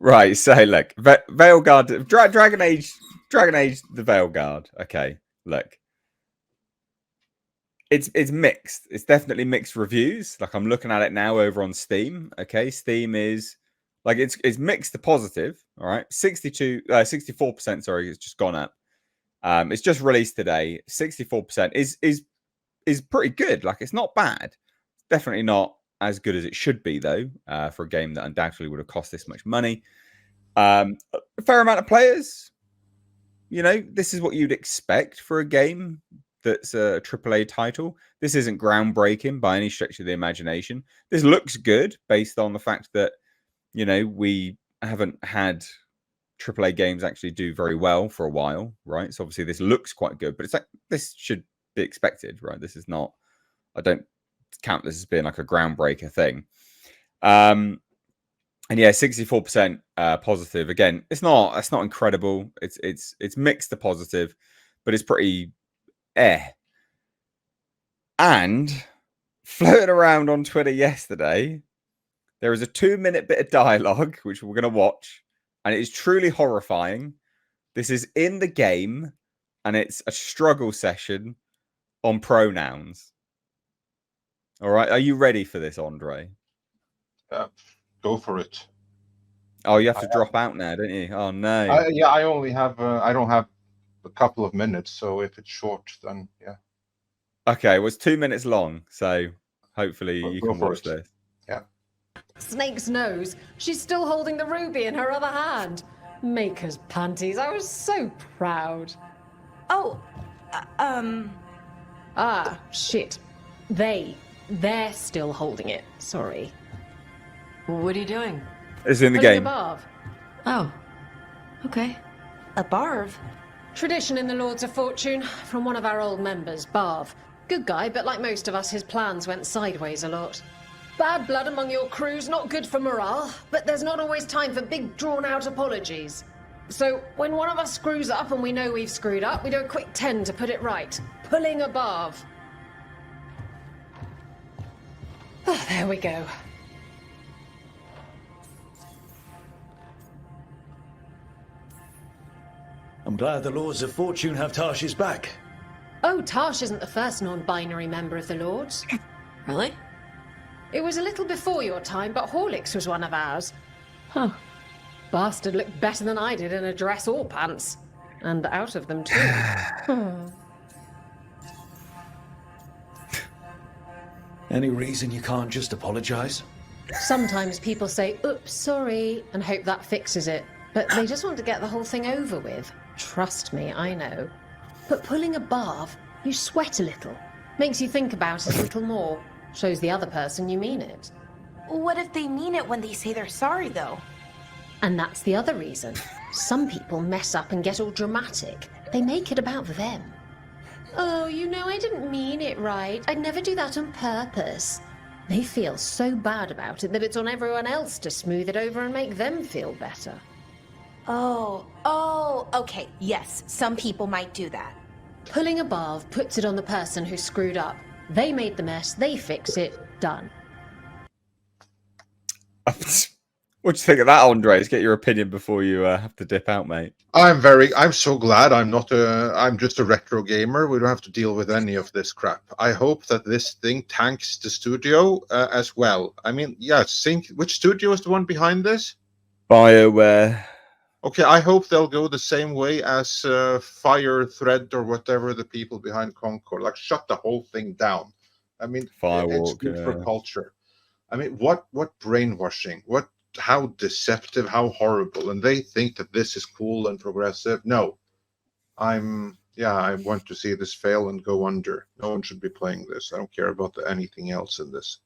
Right. So look, Veilguard, Dragon Age, the Veilguard. Okay. Look, it's mixed. It's definitely mixed reviews. Like I'm looking at it now over on Steam. Okay, Steam is like it's mixed to positive. All right, 64%. Sorry, it's just gone up. It's just released today. 64% is pretty good. Like it's not bad. Definitely not as good as it should be though. For a game that undoubtedly would have cost this much money. A fair amount of players. You know, this is what you'd expect for a game that's a AAA title. This isn't groundbreaking by any stretch of the imagination. This looks good based on the fact that, you know, we haven't had AAA games actually do very well for a while, right? So obviously this looks quite good, but it's like this should be expected, right? This is not, I don't count this as being like a groundbreaker thing. And yeah, 64% positive. Again, it's not incredible. It's mixed to positive, but it's pretty And floating around on Twitter yesterday, there is a 2-minute bit of dialogue which we're going to watch, and it is truly horrifying. This is in the game, and it's a struggle session on pronouns. All right, are you ready for this, Andre? Go for it. Oh, you have to drop out now, don't you? Oh no. I only have. I don't have a couple of minutes, so if it's short, then yeah. Okay, well, it's 2 minutes long, so hopefully you can watch this. Yeah. Snake's nose. She's still holding the ruby in her other hand. Maker's panties. I was so proud. Oh, Ah, shit. They're still holding it. Sorry. what are you doing? It's in the Pulling game. a barb. Oh, okay. A barv? Tradition in the Lords of Fortune from one of our old members, Barv. Good guy, but like most of us, his plans went sideways a lot. Bad blood among your crew's not good for morale, but there's not always time for big, drawn-out apologies. So, when one of us screws up and we know we've screwed up, we do a quick 10 to put it right. Pulling a Barv. Oh, there we go. I'm glad the Lords of Fortune have Tarsh's back. Oh, Tarsh isn't the first non-binary member of the Lords. Really? It was a little before your time, but Horlicks was one of ours. Huh. Bastard looked better than I did in a dress or pants. And out of them, too. Any reason you can't just apologize? Sometimes people say, oops, sorry, and hope that fixes it. But they just want to get the whole thing over with. Trust me, I know. But pulling a barv, you sweat a little. Makes you think about it a little more. Shows the other person you mean it. What if they mean it when they say they're sorry, though? And that's the other reason. Some people mess up and get all dramatic. They make it about them. Oh, you know, I didn't mean it right. I'd never do that on purpose. They feel so bad about it that it's on everyone else to smooth it over and make them feel better. Oh, okay. Yes, some people might do that. Pulling a barv puts it on the person who screwed up. They made the mess, they fix it, done. What do you think of that, Andre? Let's get your opinion before you have to dip out, mate. I'm so glad I'm just a retro gamer. We don't have to deal with any of this crap. I hope that this thing tanks the studio as well. I mean, yeah, which studio is the one behind this? BioWare. Okay, I hope they'll go the same way as Fire Thread or whatever the people behind Concord. Like, shut the whole thing down. I mean, it's good for culture. I mean, what brainwashing? How deceptive? How horrible? And they think that this is cool and progressive. No, I want to see this fail and go under. No one should be playing this. I don't care about anything else in this.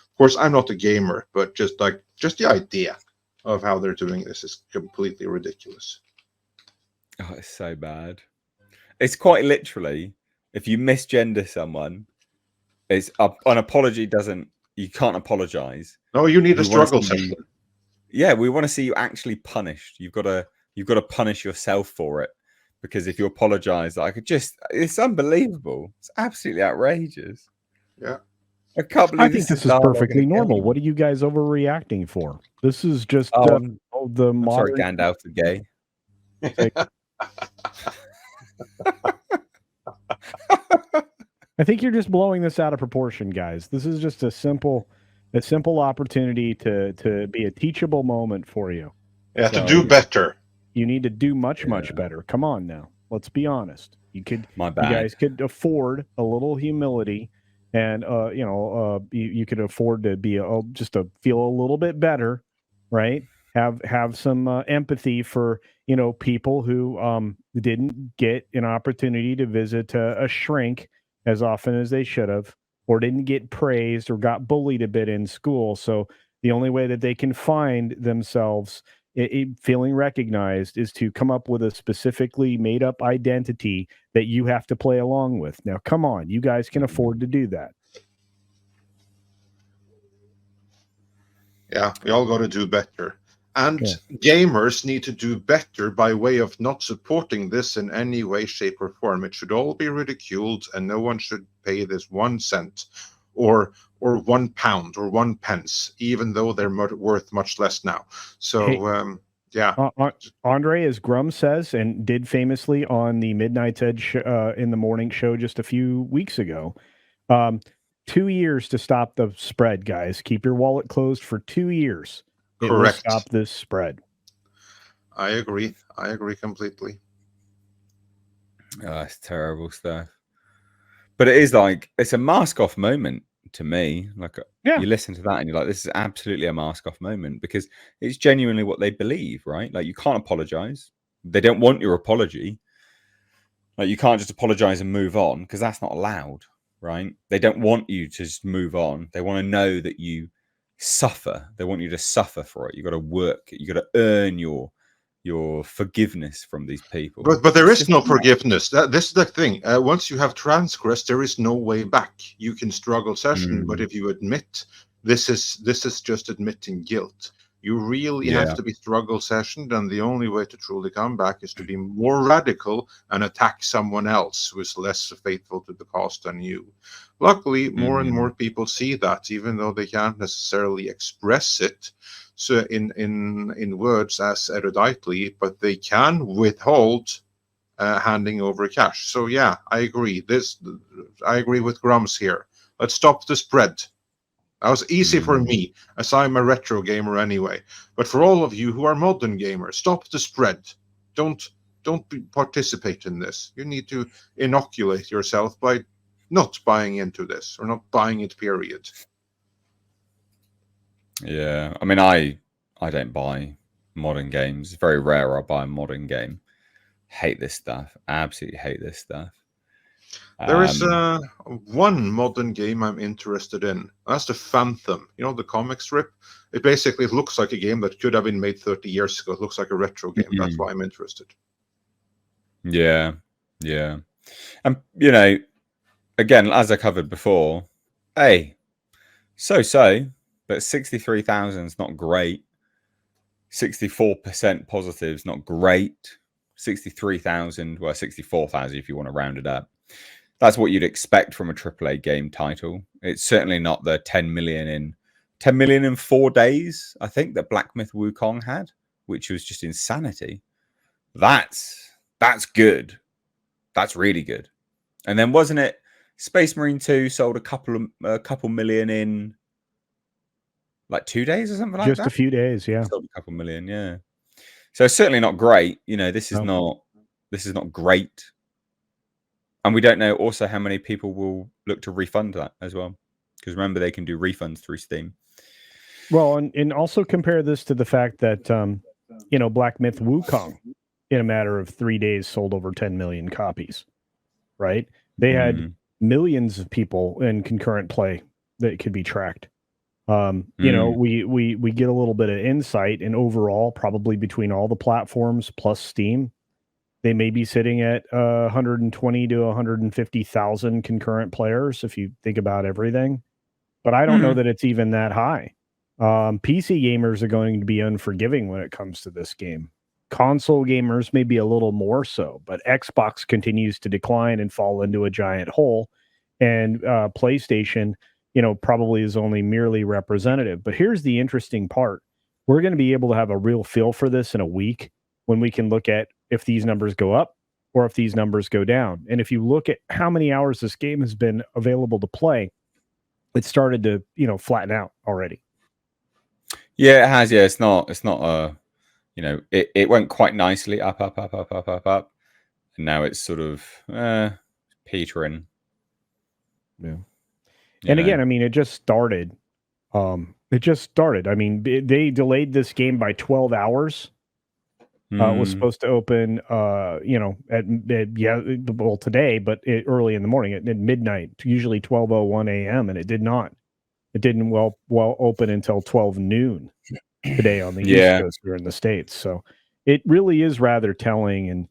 Of course, I'm not a gamer, but just the idea of how they're doing this is completely ridiculous. Oh, it's so bad. It's quite literally, if you misgender someone, it's an apology you can't apologize. No, you need a struggle session. Yeah, we want to see you actually punished. You've got to punish yourself for it, because if you apologize, it's unbelievable. It's absolutely outrageous. Yeah. I think this is perfectly normal. What are you guys overreacting for? This is just the I'm modern. sorry, Gandalf the gay. I think you're just blowing this out of proportion, guys. This is just a simple opportunity to be a teachable moment for you. Yeah, so, to do better. You need to do much better. Come on now. Let's be honest. You guys could afford a little humility, and you could afford to be just to feel a little bit better, right? Have some empathy for people who didn't get an opportunity to visit a shrink as often as they should have, or didn't get praised or got bullied a bit in school. So the only way that they can find themselves feeling recognized is to come up with a specifically made up identity that you have to play along with. Now, come on, you guys can afford to do that. Yeah, we all got to do better. And gamers need to do better by way of not supporting this in any way, shape, or form. It should all be ridiculed, and no one should pay this 1 cent or £1 or 1 pence, even though they're worth much less now. So, Andre, as Grum says, and did famously on the Midnight's Edge in the morning show just a few weeks ago, 2 years to stop the spread, guys. Keep your wallet closed for 2 years. It will stop this spread. I agree completely. Oh, it's terrible stuff. But it is it's a mask off moment to me. You listen to that and you're like, this is absolutely a mask off moment, because it's genuinely what they believe, right? Like, you can't apologize. They don't want your apology. Like, you can't just apologize and move on, because that's not allowed, right? They don't want you to just move on. They want to know that you suffer. They want you to suffer for it. You got to work. You got to earn your forgiveness from these people. But there is no forgiveness. This is the thing. Once you have transgressed, there is no way back. You can struggle session, but if you admit, this is just admitting guilt. You really have to be struggle sessioned, and the only way to truly come back is to be more radical and attack someone else who is less faithful to the cause than you. Luckily, more and more people see that, even though they can't necessarily express it so in words as eruditely, but they can withhold handing over cash. So yeah, I agree. I agree with Grums here. Let's stop the spread. That was easy for me, as I'm a retro gamer anyway. But for all of you who are modern gamers, stop the spread. Don't participate in this. You need to inoculate yourself by not buying into this, or not buying it, period. Yeah, I mean, I don't buy modern games. It's very rare I buy a modern game. Hate this stuff. Absolutely hate this stuff. There is one modern game I'm interested in. That's the Phantom. You know, the comic strip? It basically looks like a game that could have been made 30 years ago. It looks like a retro game. That's why I'm interested. Yeah. And, again, as I covered before, but 63,000 is not great. 64% positive is not great. 63,000, well, 64,000 if you want to round it up. That's what you'd expect from a AAA game title. It's certainly not the 10 million in 4 days, I think, that Black Myth Wukong had, which was just insanity. That's good. That's really good. And then wasn't it Space Marine 2 sold a couple million in like 2 days or something like that? Just a few days, yeah. Sold a couple million, yeah. So it's certainly not great. This is not great. And we don't know also how many people will look to refund that as well. Because remember, they can do refunds through Steam. Well, and also compare this to the fact that, Black Myth Wukong, in a matter of 3 days, sold over 10 million copies, right? They had millions of people in concurrent play that could be tracked. We get a little bit of insight, and overall, probably between all the platforms plus Steam, they may be sitting at 120 to 150,000 concurrent players if you think about everything. But I don't know that it's even that high. PC gamers are going to be unforgiving when it comes to this game. Console gamers may be a little more so, but Xbox continues to decline and fall into a giant hole, and PlayStation, probably is only merely representative. But here's the interesting part. we're going to be able to have a real feel for this in a week when we can look at if these numbers go up or if these numbers go down. And if you look at how many hours this game has been available to play, it started to, flatten out already. Yeah, it has. Yeah, it's not it went quite nicely up. And now it's sort of petering. Yeah. And again, I mean, it just started. I mean, they delayed this game by 12 hours. It was supposed to open, today, but early in the morning at midnight, usually 12:01 a.m., and it did not. It didn't well open until 12 noon today on the East Coast here in the States. So it really is rather telling. And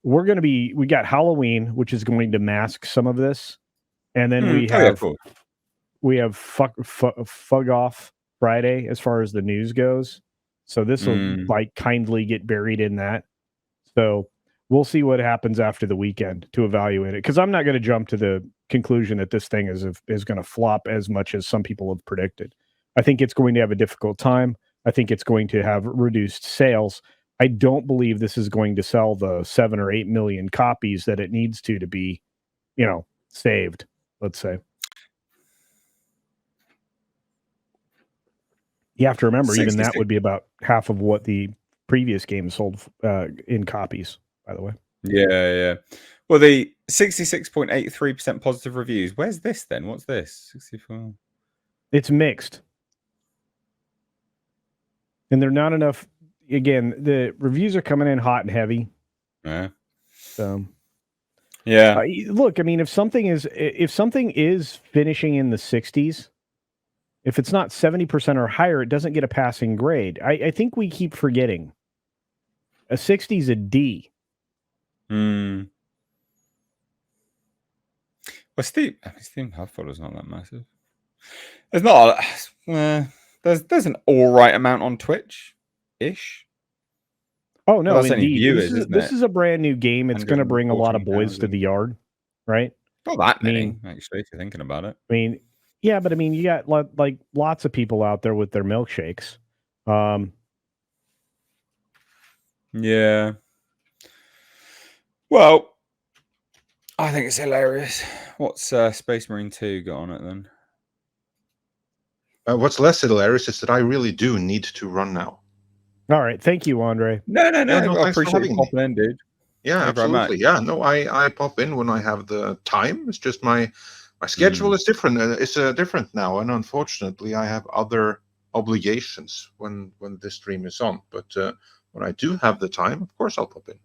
we got Halloween, which is going to mask some of this, and then we have Fug Off Friday as far as the news goes. So this will kindly get buried in that. So we'll see what happens after the weekend to evaluate it. Because I'm not going to jump to the conclusion that this thing is going to flop as much as some people have predicted. I think it's going to have a difficult time. I think it's going to have reduced sales. I don't believe this is going to sell the 7 or 8 million copies that it needs to be, saved, let's say. You have to remember, 66. Even that would be about half of what the previous game sold in copies, by the way. Yeah. Well, the 66.83% positive reviews. Where's this then? What's this? 64. It's mixed. And they're not enough. Again, the reviews are coming in hot and heavy. Yeah. So, yeah. Look, I mean, if something is finishing in the 60s, if it's not 70% or higher, it doesn't get a passing grade. I think we keep forgetting. A 60 is a D. Well, Steam Hub follower's not that massive. There's not. There's an all right amount on Twitch-ish. Oh no, indeed. This is a brand new game. It's going to bring a lot of boys to the yard, right? Not that many, actually, if you're thinking about it. I mean, yeah, but I mean, you got like lots of people out there with their milkshakes. Yeah. Well, I think it's hilarious. What's Space Marine 2 got on it then? What's less hilarious is that I really do need to run now. All right. Thank you, Andre. No. I appreciate you popping in, dude. Yeah, absolutely. Yeah, no, I pop in when I have the time. It's just my schedule is different. It's different now, and unfortunately, I have other obligations when this stream is on. But when I do have the time, of course, I'll pop in.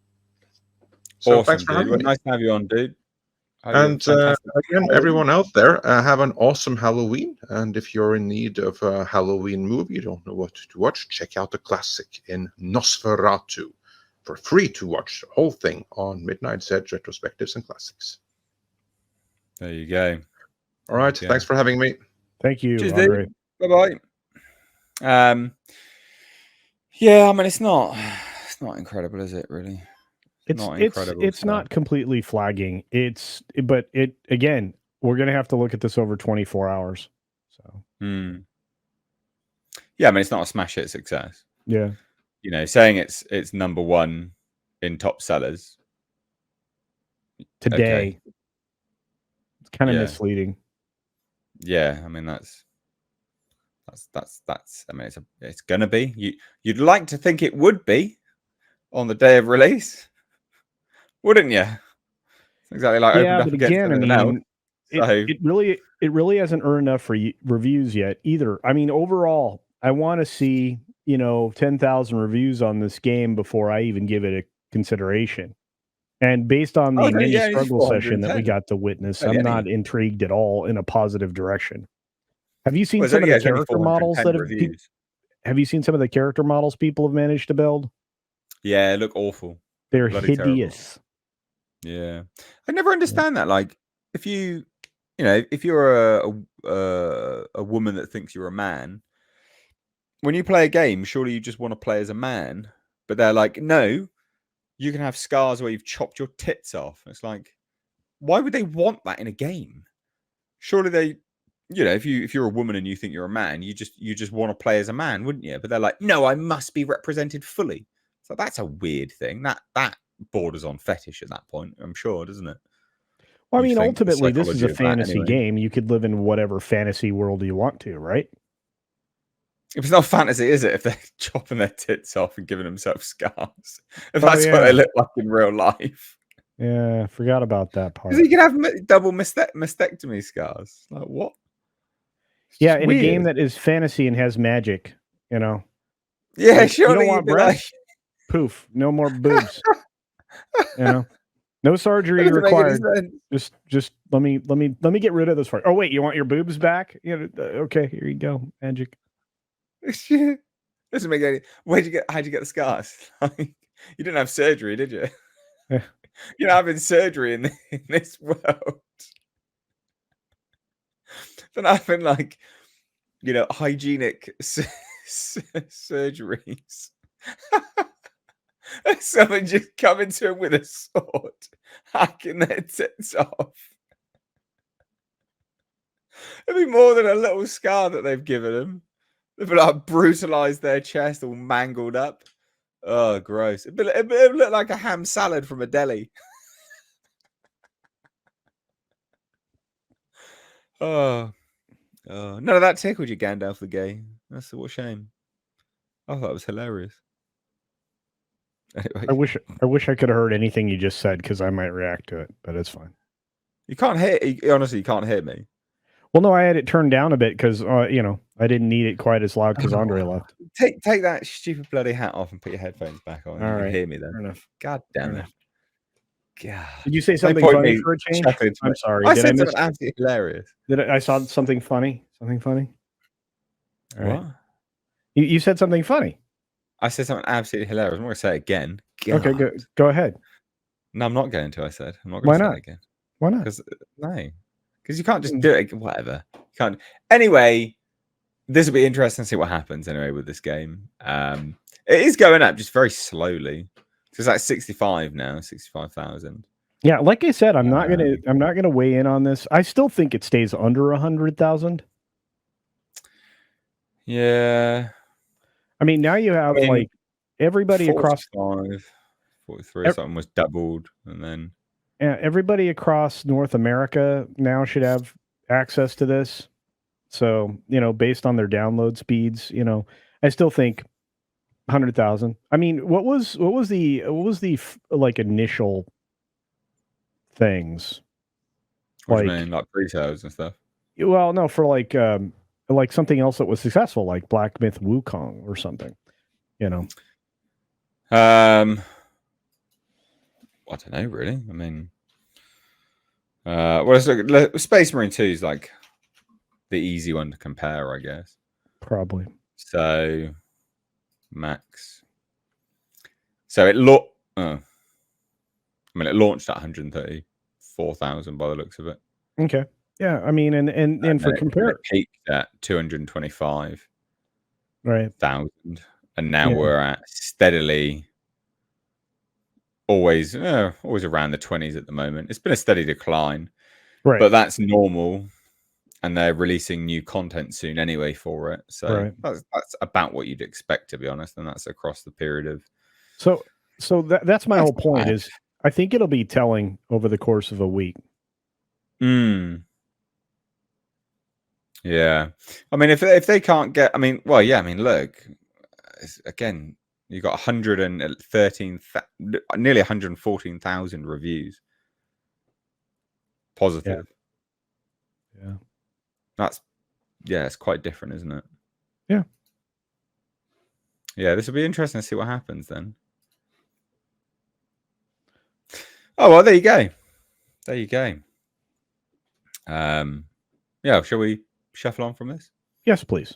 So awesome, thanks for having me. Nice to have you on, dude. And again, everyone out there, have an awesome Halloween. And if you're in need of a Halloween movie, you don't know what to watch, check out the classic in Nosferatu for free to watch the whole thing on Midnight's Edge Retrospectives and Classics. There you go. All right. Thanks for having me. Thank you, Cheers, Andre. Bye-bye. Yeah, I mean, it's not incredible, is it, really? It's not completely flagging. But again, we're going to have to look at this over 24 hours. So, yeah, I mean, it's not a smash hit success. Yeah, saying it's number one in top sellers today. Okay. It's kind of misleading. Yeah, I mean that's. I mean, it's gonna be. You'd like to think it would be on the day of release. Wouldn't you? It's exactly like but again, I mean, it really hasn't earned enough reviews yet either. I mean, overall, I want to see 10,000 reviews on this game before I even give it a consideration. And based on the mini struggle session that we got to witness, I'm not intrigued at all in a positive direction. Have you seen some of the character models have you seen some of the character models people have managed to build? Yeah, they look awful. They're hideous. Terrible. Yeah, I never understand that. Like, if you're a woman that thinks you're a man, when you play a game, surely you just want to play as a man. But they're like, no, you can have scars where you've chopped your tits off. It's like, why would they want that in a game? Surely you know, if you're a woman and you think you're a man, you just want to play as a man, wouldn't you? But they're like, no, I must be represented fully. So that's a weird thing. That borders on fetish at that point, I'm sure, doesn't it? Well, I mean, ultimately, this is a fantasy game. You could live in whatever fantasy world you want to, right? It's not fantasy, is it? If they're chopping their tits off and giving themselves scars, if that's what they look like in real life. Yeah, I forgot about that part. Because you can have double mastectomy scars. Like what? Yeah, in a game that is fantasy and has magic, you know. Yeah, like, sure. You don't want breasts? Like... Poof, no more boobs. You know, no surgery required. Just let me get rid of this part. Oh wait, you want your boobs back? You know, okay, here you go, magic. Doesn't make any. How'd you get the scars? Like, you didn't have surgery, did you? Yeah. You're not having surgery in this world. They're not having, like, you know, hygienic surgeries. Someone just coming to him with a sword, hacking their tits off. It'd be more than a little scar that they've given him. They've like brutalized their chest, all mangled up. Oh, gross! It look like a ham salad from a deli. Oh, none of that tickled you, Gandalf the Gay. That's what a shame. I thought it was hilarious. Anyway. I wish I could have heard anything you just said because I might react to it, but it's fine. You can't hear. Honestly, you can't hear me. Well, no, I had it turned down a bit because you know, I didn't need it quite as loud because Andre left. Take that stupid bloody hat off and put your headphones back on. All right, you can hear me then. Fair enough. God damn it. God. Did you say something funny for a change? I'm sorry. I said something absolutely hilarious. I saw something funny? Something funny? All right. What? You said something funny. I said something absolutely hilarious. I'm not going to say it again. God. Okay, go ahead. No, I'm not going to. I said I'm not going to say it again. Why not? Because you can't just do it. Whatever. You can't. Anyway, this will be interesting to see what happens anyway with this game. It is going up just very slowly. It's like 65 now, 65,000. Yeah, like I said, I'm not gonna weigh in on this. I still think it stays under 100,000. Yeah. I mean, now you have like everybody 45, across 43, something was doubled, and then everybody across North America now should have access to this. So, you know, based on their download speeds, you know, I still think 100,000. I mean, what was the like initial things? What do you mean, like pre-sales and stuff? Well, no, for like something else that was successful, like Black Myth Wukong or something. You know. I don't know, really. I mean, well, let's look. Space Marine 2 is like the easy one to compare, I guess. Probably. So, max. So it it launched at 134,000 by the looks of it. Okay. Yeah, I mean, and for compare, it peaked at 225,000, right? And now we're at steadily. Always around the 20s at the moment. It's been a steady decline, right? But that's normal, and they're releasing new content soon anyway for it. So that's about what you'd expect, to be honest, and that's across the period of. So that's my whole point. Is I think it'll be telling over the course of a week. Yeah, I mean, if they can't get, look, again. You got 113, nearly 114,000 reviews. Positive. Yeah. It's quite different, isn't it? Yeah. Yeah, this will be interesting to see what happens then. Oh, well, there you go. Yeah, shall we shuffle on from this? Yes, please.